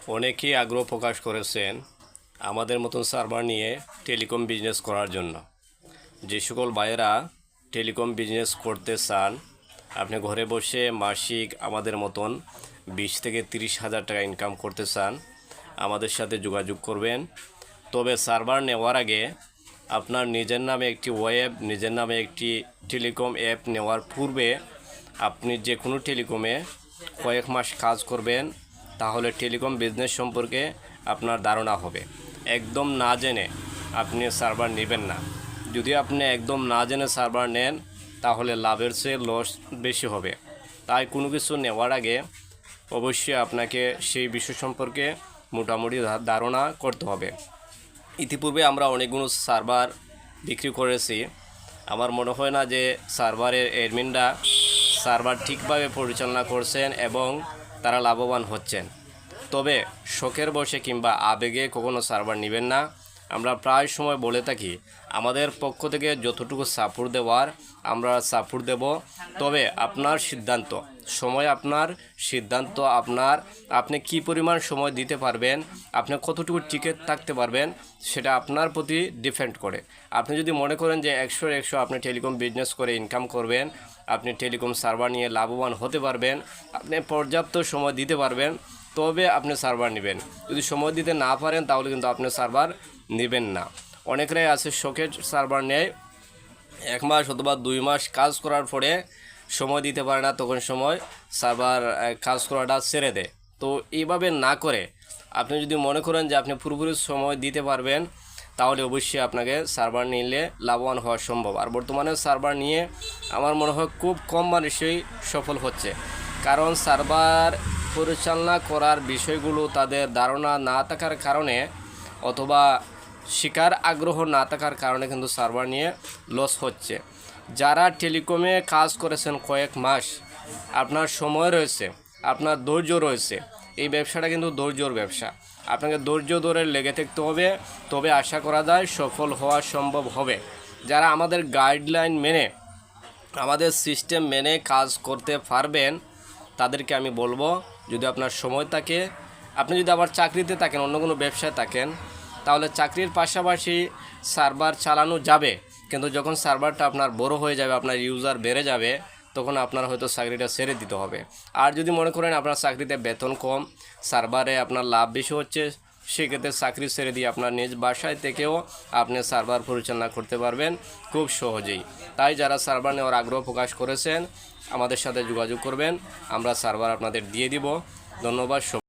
অনেকেই আগ্রহ প্রকাশ করেছেন আমাদের মতন সার্ভার নিয়ে টেলিকম বিজনেস করার জন্য। যে সকল ভাইয়েরা টেলিকম বিজনেস করতে চান, আপনি ঘরে বসে মাসিক আমাদের মতন 20 থেকে 30 হাজার টাকা ইনকাম করতে চান, আমাদের সাথে যোগাযোগ করবেন। তবে সার্ভার নেওয়ার আগে আপনার নিজের নামে একটি ওয়েব, নিজের নামে একটি টেলিকম অ্যাপ নেওয়ার পূর্বে আপনি যে কোনো টেলিকমে কয়েক মাস কাজ করবেন, তাহলে টেলিকম বিজনেস সম্পর্কে আপনার ধারণা হবে। একদম না জেনে আপনি সার্ভার নেবেন না। যদি আপনি একদম না জেনে সার্ভার নেন, তাহলে লাভের চেয়ে লস বেশি হবে। তাই কোনো কিছু নেওয়ার আগে অবশ্যই আপনাকে সেই বিষয় সম্পর্কে মোটামুটি ধারণা করতে হবে। ইতিপূর্বে আমরা অনেকগুলো সার্ভার বিক্রি করেছি। আমার মনে হয় না যে সার্ভারের অ্যাডমিনরা সার্ভার ঠিকভাবে পরিচালনা করছেন এবং তারা লাভবান হচ্ছেন। তবে শখের বশে কিংবা আবেগে কখনো সার্ভার নেবেন না। আমরা প্রায় সময় বলে থাকি আমাদের পক্ষ থেকে যতটুকু সাপোর্ট দেওয়ার আমরা সাপোর্ট দেব। তবে আপনার সিদ্ধান্ত, সময় আপনার সিদ্ধান্ত, আপনি কি পরিমাণ সময় দিতে পারবেন, আপনি কতটুকু টিকে থাকতে পারবেন, সেটা আপনার প্রতি ডিপেন্ড করে। আপনি যদি মনে করেন যে 100 আপনি টেলিকম বিজনেস করে ইনকাম করবেন, আপনি টেলিকম সার্ভার নিয়ে লাভবান হতে পারবেন, আপনি পর্যাপ্ত সময় দিতে পারবেন, তবে আপনি সার্ভার নেবেন। যদি সময় দিতে না পারেন, তাহলে কিন্তু আপনি সার্ভার নেবেন না। অনেকরাই আছে শখের সার্ভার নেয়, 1 মাস অথবা 2 মাস কাজ করার পরে সময় দিতে পারে না, তখন সময় সার্ভার কাজ করাটা ছেড়ে দেয়। তো এইভাবে না করে আপনি যদি মনে করেন যে আপনি পুরোপুরি সময় দিতে পারবেন, তাহলে অবশ্যই আপনাকে সার্ভার নিলে লাভবান হওয়া সম্ভব। আর বর্তমানে সার্ভার নিয়ে আমার মনে হয় খুব কম মানুষই সফল হচ্ছে, কারণ সার্ভার পরিচালনা করার বিষয়গুলো তাদের ধারণা না থাকার কারণে অথবা শিকার আগ্রহ না থাকার কারণে কিন্তু সার্ভার নিয়ে লস হচ্ছে। যারা টেলিকমে কাজ করেছেন কয়েক মাস, আপনার সময় রয়েছে, আপনার ধৈর্য রয়েছে। এই ব্যবসাটা কিন্তু ধৈর্যর ব্যবসা। আপনাকে ধৈর্য ধরে লেগে থাকতে হবে, তবে আশা করা যায় সফল হওয়া সম্ভব হবে। যারা আমাদের গাইডলাইন মেনে, আমাদের সিস্টেম মেনে কাজ করতে পারবেন, তাদেরকে আমি বলবো, যদি আপনার সময় থাকে, আপনি যদি আবার চাকরিতে থাকেন, অন্য কোনো ব্যবসায় থাকেন, তাহলে চাকরির পাশাপাশি সার্ভার চালানো যাবে। কিন্তু যখন সার্ভারটা আপনার বড় হয়ে যাবে, আপনার ইউজার বেড়ে যাবে, তখন আপনার হয়তো চাকরিটা ছেড়ে দিতে হবে। আর যদি মনে করেন আপনার চাকরিতে বেতন কম, সার্ভারে আপনার লাভ বেশি হচ্ছে, সেক্ষেত্রে চাকরি ছেড়ে দিয়ে আপনার নিজ বাসায় থেকেও আপনি সার্ভার পরিচালনা করতে পারবেন খুব সহজেই। তাই যারা সার্ভার নেওয়ার আগ্রহ প্রকাশ করেছেন, আমাদের সাথে যোগাযোগ করবেন, আমরা সার্ভার আপনাদের দিয়ে দিব। ধন্যবাদ।